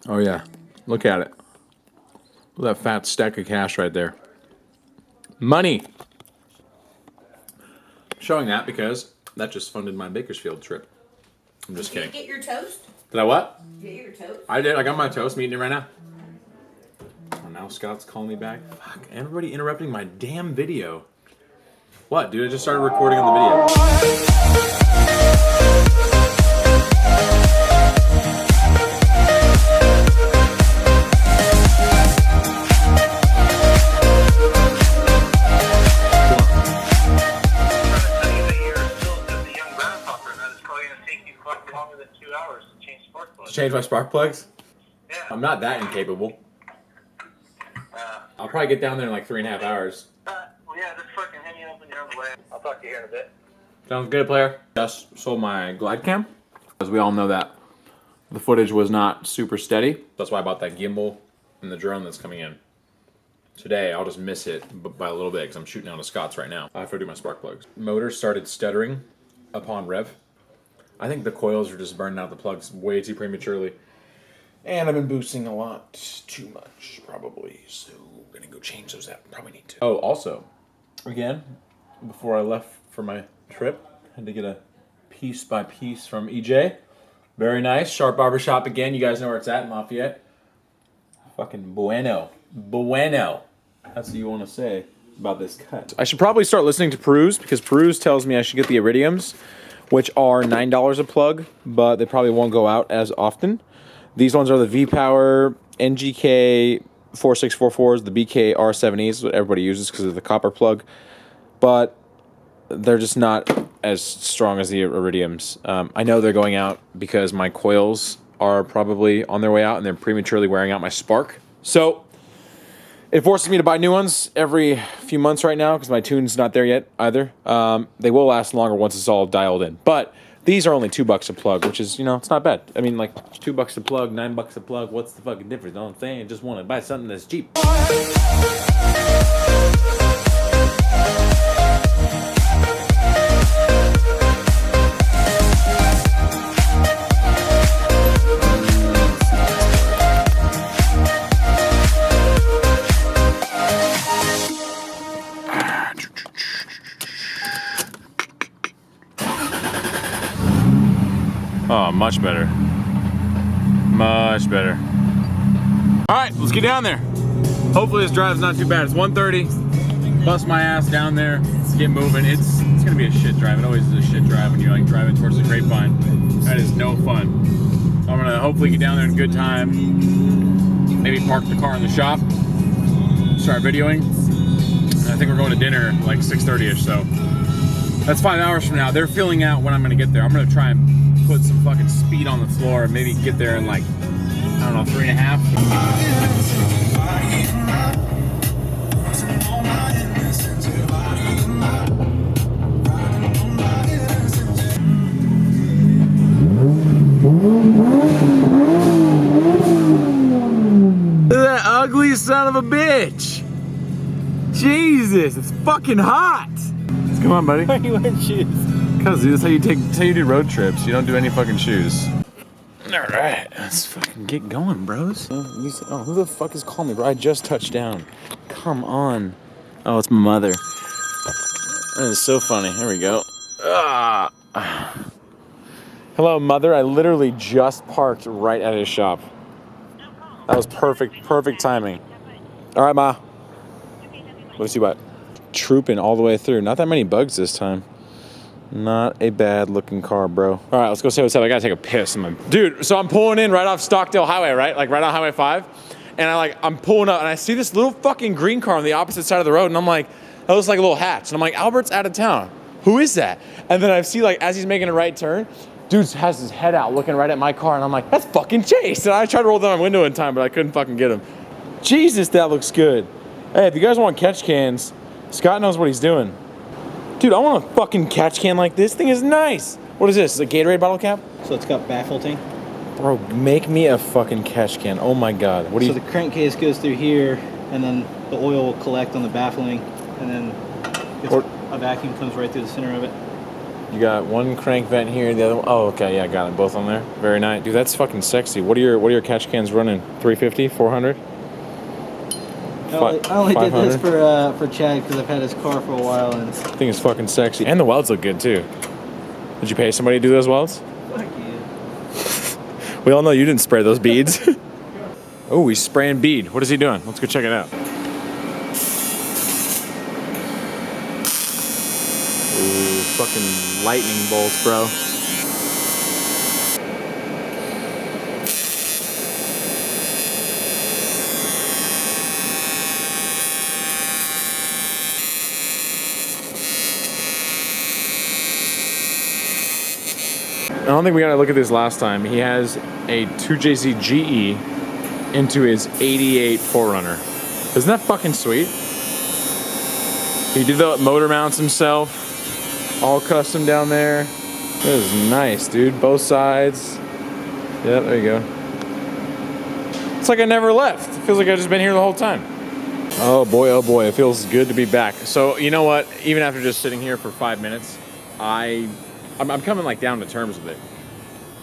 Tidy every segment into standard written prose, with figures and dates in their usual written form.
Oh yeah, look at it. Look at that fat stack of cash right there. Money. Showing that because that just funded my Bakersfield trip. I'm just kidding. Did you get your toast? Did I what? Did you get your toast? I did. I got my toast. I'm eating it right now. Oh, now Scott's calling me back. Fuck, everybody interrupting my damn video. What, dude? I just started recording on the video. Change my spark plugs? Yeah. I'm not that incapable. I'll probably get down there in like 3.5 hours. Well, yeah, just fucking hit me up when you're on the way. I'll talk to you here in a bit. Sounds good, player. Just sold my glide cam. As we all know that the footage was not super steady. That's why I bought that gimbal and the drone that's coming in. Today, I'll just miss it by a little bit because I'm shooting out of Scott's right now. I have to do my spark plugs. Motor started stuttering upon rev. I think the coils are just burning out the plugs way too prematurely. And I've been boosting a lot too much, probably. So I'm gonna go change those out. Probably need to. Oh, also, again, before I left for my trip, I had to get a piece by piece from EJ. Very nice. Sharp Barbershop again. You guys know where it's at in Lafayette. Fucking bueno. Bueno. That's what you want to say about this cut. I should probably start listening to Peruse because Peruse tells me I should get the Iridiums, which are $9 a plug, but they probably won't go out as often. These ones are the V-Power NGK 4644s, the BK R70s, what everybody uses because of the copper plug, but they're just not as strong as the Iridiums. I know they're going out because my coils are probably on their way out and they're prematurely wearing out my spark. So it forces me to buy new ones every few months right now because my tune's not there yet either. They will last longer once it's all dialed in. But these are only $2 a plug, which is, you know, it's not bad. I mean, like, $2 a plug, $9 a plug. What's the fucking difference? You know what I'm saying? I just want to buy something that's cheap. Oh, much better. Much better. All right, let's get down there. Hopefully this drive's not too bad. It's 1:30. Bust my ass down there. Get moving. It's gonna be a shit drive. It always is a shit drive when you're like driving towards the Grapevine. That is no fun. I'm gonna hopefully get down there in a good time. Maybe park the car in the shop. Start videoing. And I think we're going to dinner like 6:30ish. So that's 5 hours from now. They're filling out when I'm gonna get there. I'm gonna try and put some fucking speed on the floor and maybe get there in like, I don't know, 3.5. Look at that ugly son of a bitch. Jesus, it's fucking hot. Come on, buddy. Why are you wearing shoes? Because that's how you do road trips. You don't do any fucking shoes. All right, let's fucking get going, bros. Oh, who the fuck is calling me, bro? I just touched down. Come on. Oh, it's my mother. That is so funny. Here we go. Hello, mother. I literally just parked right at his shop. That was perfect timing. All right, ma. Let's see what. Trooping all the way through. Not that many bugs this time. Not a bad looking car, bro. All right, let's go say what's up. I gotta take a piss. Dude, so I'm pulling in right off Stockdale Highway, right? Like right on Highway 5. And I'm pulling up and I see this little fucking green car on the opposite side of the road. And I'm like, that looks like a little hatch. And I'm like, Albert's out of town. Who is that? And then I see like, as he's making a right turn, dude has his head out looking right at my car. And I'm like, that's fucking Chase. And I tried to roll down my window in time, but I couldn't fucking get him. Jesus, that looks good. Hey, if you guys want catch cans, Scott knows what he's doing. Dude, I want a fucking catch can like this. Thing is nice. What is this? Is it a Gatorade bottle cap? So it's got baffle tank. Bro, make me a fucking catch can. Oh my god. What do you? So the crankcase goes through here, and then the oil will collect on the baffling, and then a vacuum comes right through the center of it. You got one crank vent here, the other one. Oh, okay, yeah, got it. Both on there. Very nice. Dude, that's fucking sexy. What are your catch cans running? 350, 400? I only did this for Chad because I've had his car for a while and I think it's fucking sexy. And the welds look good too. Did you pay somebody to do those welds? fuck you. We all know you didn't spray those beads. Oh, he's spraying bead. What is he doing? Let's go check it out. Ooh, fucking lightning bolts, bro. I don't think we gotta look at this last time. He has a 2JZ GE into his 88 4Runner. Isn't that fucking sweet? He did the motor mounts himself, all custom down there. That is nice, dude. Both sides. Yeah, there you go. It's like I never left. It feels like I've just been here the whole time. Oh boy, it feels good to be back. So, you know what? Even after just sitting here for 5 minutes, I'm coming like down to terms with it.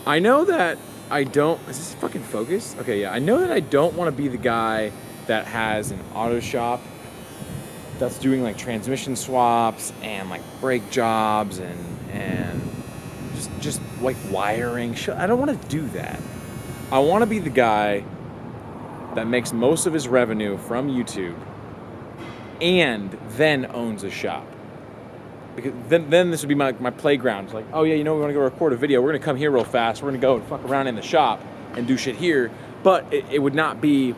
I know that I don't, is this fucking focused? Okay, yeah. I know that I don't want to be the guy that has an auto shop that's doing like transmission swaps and like brake jobs and just like wiring. I don't want to do that. I want to be the guy that makes most of his revenue from YouTube and then owns a shop. Because then this would be my playground. It's like, oh yeah, you know, we want to go record a video. We're going to come here real fast. We're going to go and fuck around in the shop and do shit here. But it would not be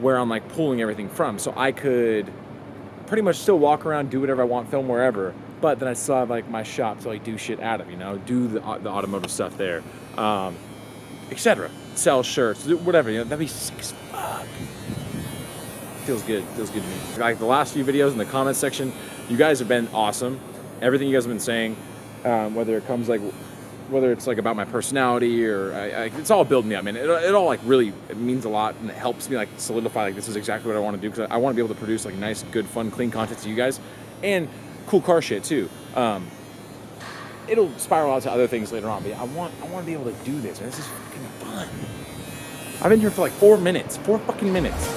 where I'm like pulling everything from. So I could pretty much still walk around, do whatever I want, film wherever. But then I still have like my shop to like do shit out of, you know, do the automotive stuff there, etc. Sell shirts, whatever. You know, that'd be sick as fuck. Feels good to me. Like the last few videos in the comments section, you guys have been awesome. Everything you guys have been saying, whether it's like about my personality or it's all building me up, man. It all like really, it means a lot and it helps me like solidify like this is exactly what I want to do because I want to be able to produce like nice, good, fun, clean content to you guys and cool car shit too. It'll spiral out to other things later on, but I want to be able to do this, man. This is fucking fun. I've been here for like 4 fucking minutes.